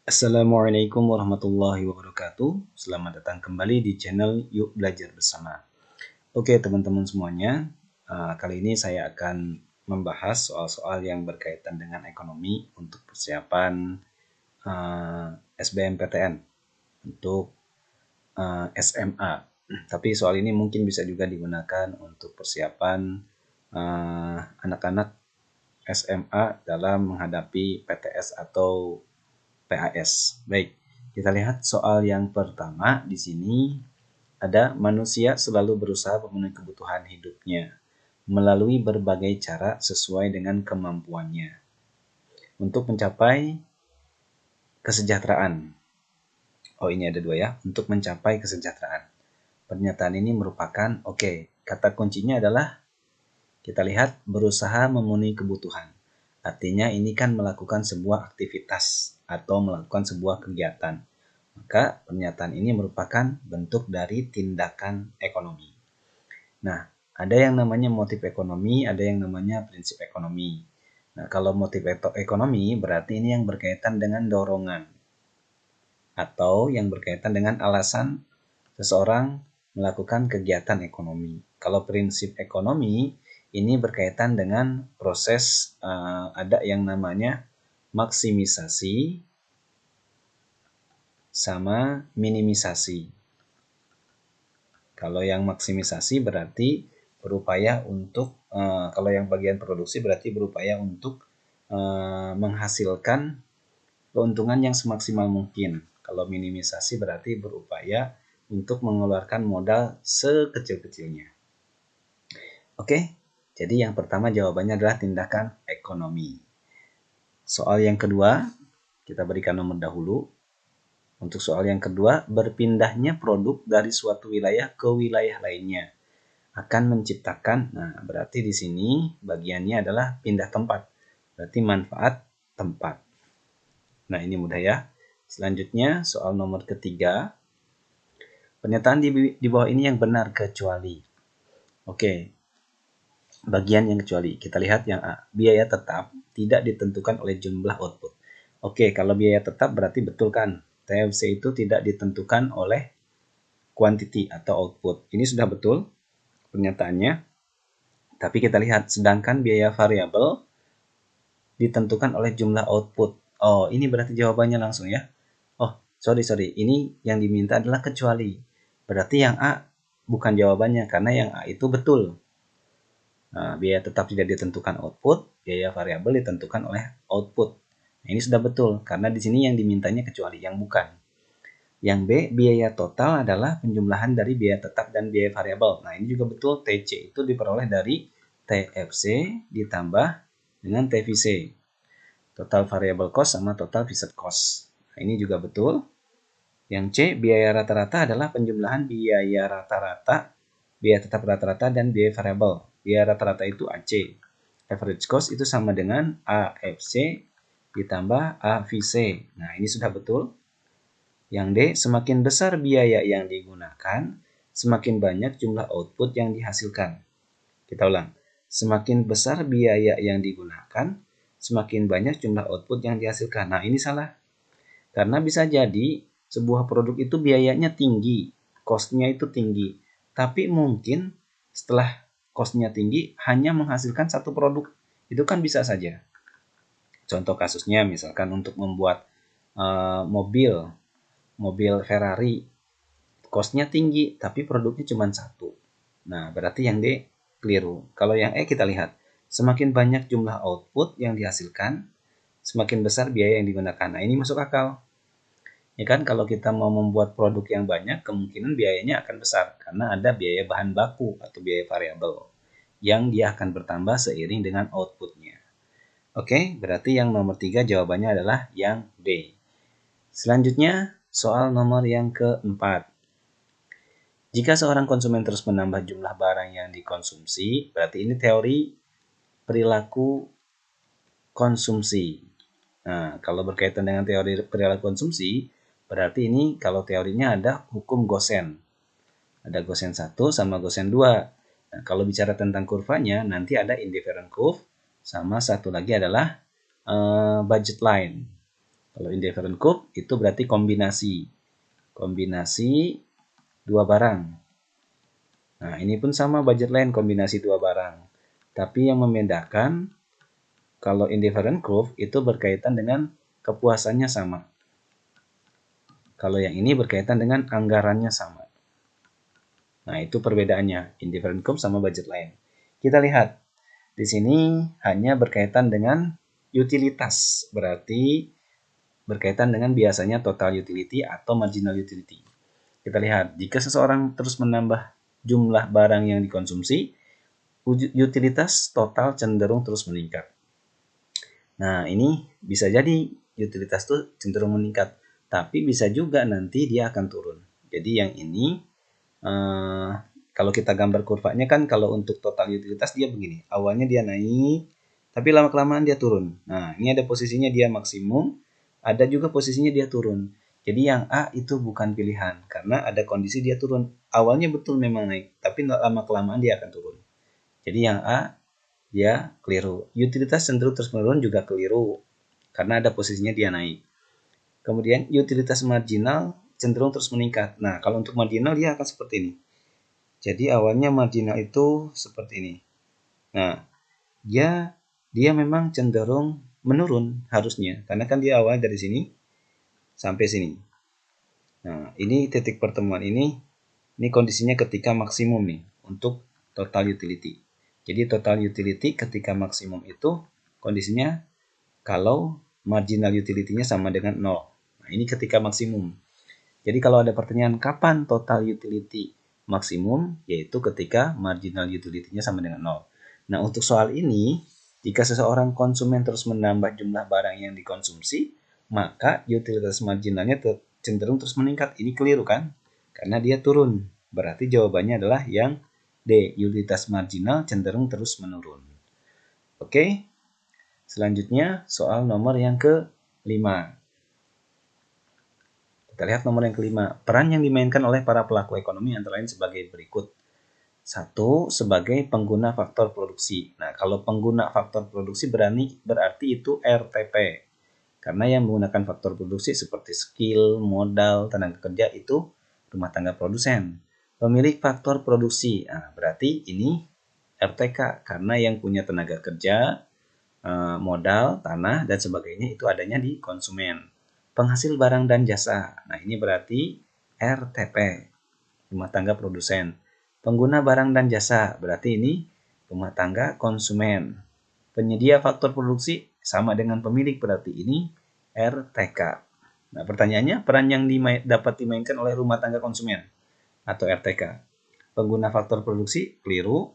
Assalamualaikum warahmatullahi wabarakatuh. Selamat datang kembali di channel Yuk Belajar Bersama. Oke teman-teman semuanya, kali ini saya akan membahas soal-soal yang berkaitan dengan ekonomi untuk persiapan SBMPTN untuk SMA. Tapi soal ini mungkin bisa juga digunakan untuk persiapan anak-anak SMA dalam menghadapi PTS atau PAS. Baik, kita lihat soal yang pertama di sini ada manusia selalu berusaha memenuhi kebutuhan hidupnya melalui berbagai cara sesuai dengan kemampuannya untuk mencapai kesejahteraan. Oh, ini ada dua ya, untuk mencapai kesejahteraan. Pernyataan ini merupakan kata kuncinya adalah kita lihat berusaha memenuhi kebutuhan. Artinya ini kan melakukan sebuah aktivitas atau melakukan sebuah kegiatan. Maka pernyataan ini merupakan bentuk dari tindakan ekonomi. Nah, ada yang namanya motif ekonomi, ada yang namanya prinsip ekonomi. Nah, kalau motif ekonomi berarti ini yang berkaitan dengan dorongan atau yang berkaitan dengan alasan seseorang melakukan kegiatan ekonomi. Kalau prinsip ekonomi ini berkaitan dengan proses ada yang namanya maksimisasi sama minimisasi. Kalau yang maksimisasi berarti berupaya untuk kalau yang bagian produksi berarti berupaya untuk menghasilkan keuntungan yang semaksimal mungkin. Kalau minimisasi berarti berupaya untuk mengeluarkan modal sekecil-kecilnya. Oke, jadi yang pertama jawabannya adalah tindakan ekonomi. Soal yang kedua, kita berikan nomor dahulu. Untuk soal yang kedua, berpindahnya produk dari suatu wilayah ke wilayah lainnya akan menciptakan, berarti di sini bagiannya adalah pindah tempat. Berarti manfaat tempat. Nah, ini mudah ya. Selanjutnya, soal nomor ketiga. Pernyataan di bawah ini yang benar kecuali. Bagian yang kecuali. Kita lihat yang A. Biaya tetap tidak ditentukan oleh jumlah output. Kalau biaya tetap berarti betul kan? TFC itu tidak ditentukan oleh quantity atau output. Ini sudah betul pernyataannya. Tapi kita lihat, sedangkan biaya variabel ditentukan oleh jumlah output. Oh, ini berarti jawabannya langsung ya. Oh, sorry. Ini yang diminta adalah kecuali. Berarti yang A bukan jawabannya, karena yang A itu betul. Nah, biaya tetap tidak ditentukan output, biaya variabel ditentukan oleh output. Nah, ini sudah betul, karena di sini yang dimintanya kecuali, yang bukan. Yang B, biaya total adalah penjumlahan dari biaya tetap dan biaya variabel. Nah, ini juga betul, TC itu diperoleh dari TFC ditambah dengan TVC. Total variable cost sama total fixed cost. Nah, ini juga betul. Yang C, biaya rata-rata adalah penjumlahan biaya rata-rata, biaya tetap rata-rata, dan biaya variabel. Biaya rata-rata itu AC. Average cost itu sama dengan AFC ditambah AVC. Nah, ini sudah betul. Yang D, semakin besar biaya yang digunakan, semakin banyak jumlah output yang dihasilkan. Kita ulang. Semakin besar biaya yang digunakan, semakin banyak jumlah output yang dihasilkan. Nah, ini salah. Karena bisa jadi sebuah produk itu biayanya tinggi, cost-nya itu tinggi. Tapi mungkin setelah cost-nya tinggi hanya menghasilkan satu produk. Itu kan bisa saja. Contoh kasusnya misalkan untuk membuat mobil Ferrari, cost-nya tinggi tapi produknya cuma satu. Nah, berarti yang D keliru. Kalau yang E kita lihat, semakin banyak jumlah output yang dihasilkan, semakin besar biaya yang digunakan. Nah, ini masuk akal. Ya kan, kalau kita mau membuat produk yang banyak, kemungkinan biayanya akan besar karena ada biaya bahan baku atau biaya variabel yang dia akan bertambah seiring dengan outputnya. Oke, berarti yang nomor 3 jawabannya adalah yang B. Selanjutnya, soal nomor yang keempat. Jika seorang konsumen terus menambah jumlah barang yang dikonsumsi, berarti ini teori perilaku konsumsi. Nah, kalau berkaitan dengan teori perilaku konsumsi, berarti ini kalau teorinya ada hukum Gosen. Ada Gosen 1 sama Gosen 2. Nah, kalau bicara tentang kurvanya, nanti ada indifferent curve, sama satu lagi adalah budget line. Kalau indifferent curve itu berarti kombinasi dua barang. Nah, ini pun sama budget line, kombinasi dua barang. Tapi yang membedakan, kalau indifferent curve itu berkaitan dengan kepuasannya sama. Kalau yang ini berkaitan dengan anggarannya sama. Nah, itu perbedaannya, indifferent curve sama budget line. Kita lihat, di sini hanya berkaitan dengan utilitas, berarti berkaitan dengan biasanya total utility atau marginal utility. Kita lihat, jika seseorang terus menambah jumlah barang yang dikonsumsi, utilitas total cenderung terus meningkat. Nah, ini bisa jadi utilitas itu cenderung meningkat, tapi bisa juga nanti dia akan turun. Jadi yang ini, kalau kita gambar kurvanya kan, kalau untuk total utilitas dia begini, awalnya dia naik, tapi lama-kelamaan dia turun. Nah, ini ada posisinya dia maksimum, ada juga posisinya dia turun. Jadi yang A itu bukan pilihan, karena ada kondisi dia turun. Awalnya betul memang naik, tapi lama-kelamaan dia akan turun. Jadi yang A, dia keliru. Utilitas cenderung terus menurun juga keliru, karena ada posisinya dia naik. Kemudian utilitas marginal cenderung terus meningkat. Nah, kalau untuk marginal dia akan seperti ini. Jadi awalnya marginal itu seperti ini. Nah, dia memang cenderung menurun harusnya, karena kan dia awal dari sini sampai sini. Nah, ini titik pertemuan ini kondisinya ketika maksimum nih untuk total utility. Jadi total utility ketika maksimum itu kondisinya kalau marginal utility-nya sama dengan 0. Nah, ini ketika maksimum. Jadi kalau ada pertanyaan kapan total utility maksimum, yaitu ketika marginal utility-nya sama dengan 0. Nah, untuk soal ini, jika seseorang konsumen terus menambah jumlah barang yang dikonsumsi, maka utilitas marginalnya cenderung terus meningkat. Ini keliru kan? Karena dia turun. Berarti jawabannya adalah yang D, utilitas marginal cenderung terus menurun. Oke, selanjutnya soal nomor yang ke-5. Kita lihat nomor yang kelima. Peran yang dimainkan oleh para pelaku ekonomi antara lain sebagai berikut. 1. Sebagai pengguna faktor produksi. Nah, kalau pengguna faktor produksi berarti itu RTP. Karena yang menggunakan faktor produksi seperti skill, modal, tenaga kerja itu rumah tangga produsen. Pemilik faktor produksi. Nah, berarti ini RTK. Karena yang punya tenaga kerja, modal, tanah, dan sebagainya itu adanya di konsumen. Penghasil barang dan jasa. Nah, ini berarti RTP, rumah tangga produsen. Pengguna barang dan jasa, berarti ini rumah tangga konsumen. Penyedia faktor produksi sama dengan pemilik, berarti ini RTK. Nah, pertanyaannya, peran yang dapat dimainkan oleh rumah tangga konsumen atau RTK. Pengguna faktor produksi, keliru.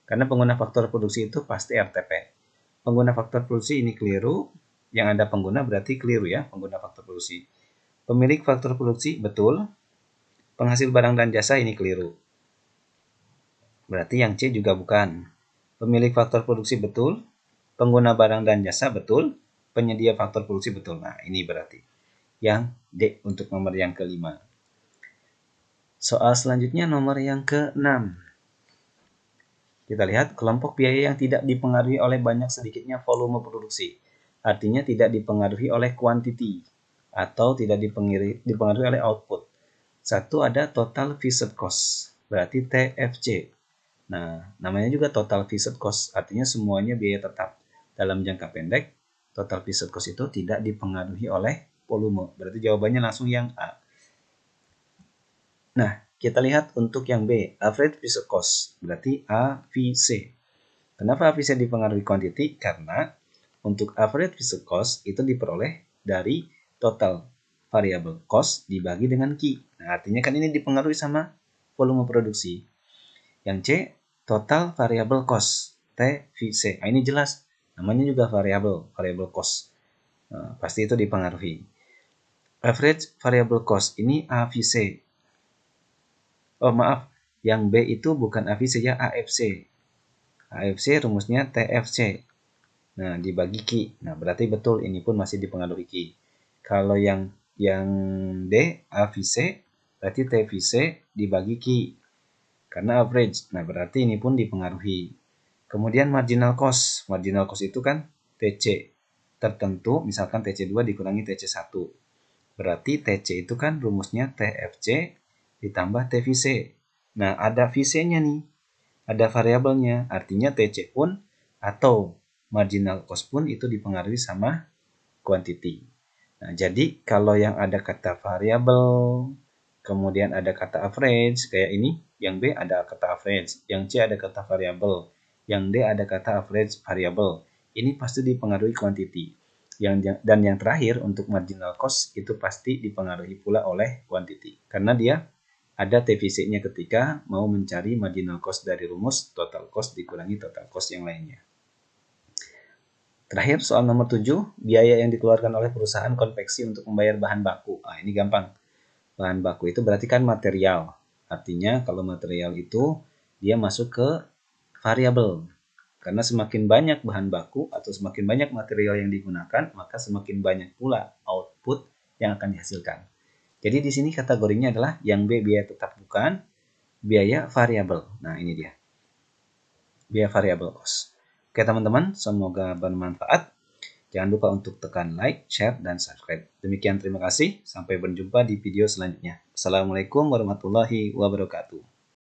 Karena pengguna faktor produksi itu pasti RTP. Pengguna faktor produksi ini keliru. Yang ada pengguna berarti keliru ya, pengguna faktor produksi. Pemilik faktor produksi betul. Penghasil barang dan jasa ini keliru. Berarti yang C juga bukan. Pemilik faktor produksi betul. Pengguna barang dan jasa betul. Penyedia faktor produksi betul. Nah, ini berarti yang D untuk nomor yang kelima. Soal selanjutnya nomor yang ke-6. Kita lihat kelompok biaya yang tidak dipengaruhi oleh banyak sedikitnya volume produksi. Artinya tidak dipengaruhi oleh quantity atau tidak dipengaruhi oleh output. Satu ada total fixed cost, berarti TFC. Nah, namanya juga total fixed cost, artinya semuanya biaya tetap. Dalam jangka pendek, total fixed cost itu tidak dipengaruhi oleh volume. Berarti jawabannya langsung yang A. Nah, kita lihat untuk yang B, average fixed cost, berarti AVC. Kenapa AVC dipengaruhi quantity? Karena untuk average fixed cost itu diperoleh dari total variable cost dibagi dengan Q. Nah, artinya kan ini dipengaruhi sama volume produksi. Yang C, total variable cost, TVC. Nah, ini jelas, namanya juga variable cost. Nah, pasti itu dipengaruhi. Average variable cost, ini AVC. Oh maaf, yang B itu bukan AVC ya, AFC. AFC rumusnya TFC. Nah, dibagi Q. Nah, berarti betul ini pun masih dipengaruhi Q. Kalau yang D, AVC, berarti TVC dibagi Q. Karena average. Nah, berarti ini pun dipengaruhi. Kemudian marginal cost. Marginal cost itu kan TC. tertentu, misalkan TC2 dikurangi TC1. Berarti TC itu kan rumusnya TFC ditambah TVC. Nah, ada VC-nya nih, ada variabelnya. Artinya TC pun atau marginal cost pun itu dipengaruhi sama quantity. Nah, jadi kalau yang ada kata variabel, kemudian ada kata average, kayak ini, yang B ada kata average, yang C ada kata variabel, yang D ada kata average variabel. Ini pasti dipengaruhi quantity. Dan yang terakhir untuk marginal cost itu pasti dipengaruhi pula oleh quantity. Karena dia ada TVC-nya ketika mau mencari marginal cost dari rumus total cost dikurangi total cost yang lainnya. Terakhir soal nomor 7, biaya yang dikeluarkan oleh perusahaan konveksi untuk membayar bahan baku. Nah, ini gampang. Bahan baku itu berarti kan material. Artinya kalau material itu dia masuk ke variabel. Karena semakin banyak bahan baku atau semakin banyak material yang digunakan, maka semakin banyak pula output yang akan dihasilkan. Jadi di sini kategorinya adalah yang B biaya tetap bukan, biaya variabel. Nah, ini dia. Biaya variabel cost. Oke teman-teman, semoga bermanfaat. Jangan lupa untuk tekan like, share, dan subscribe. Demikian terima kasih. Sampai berjumpa di video selanjutnya. Assalamualaikum warahmatullahi wabarakatuh.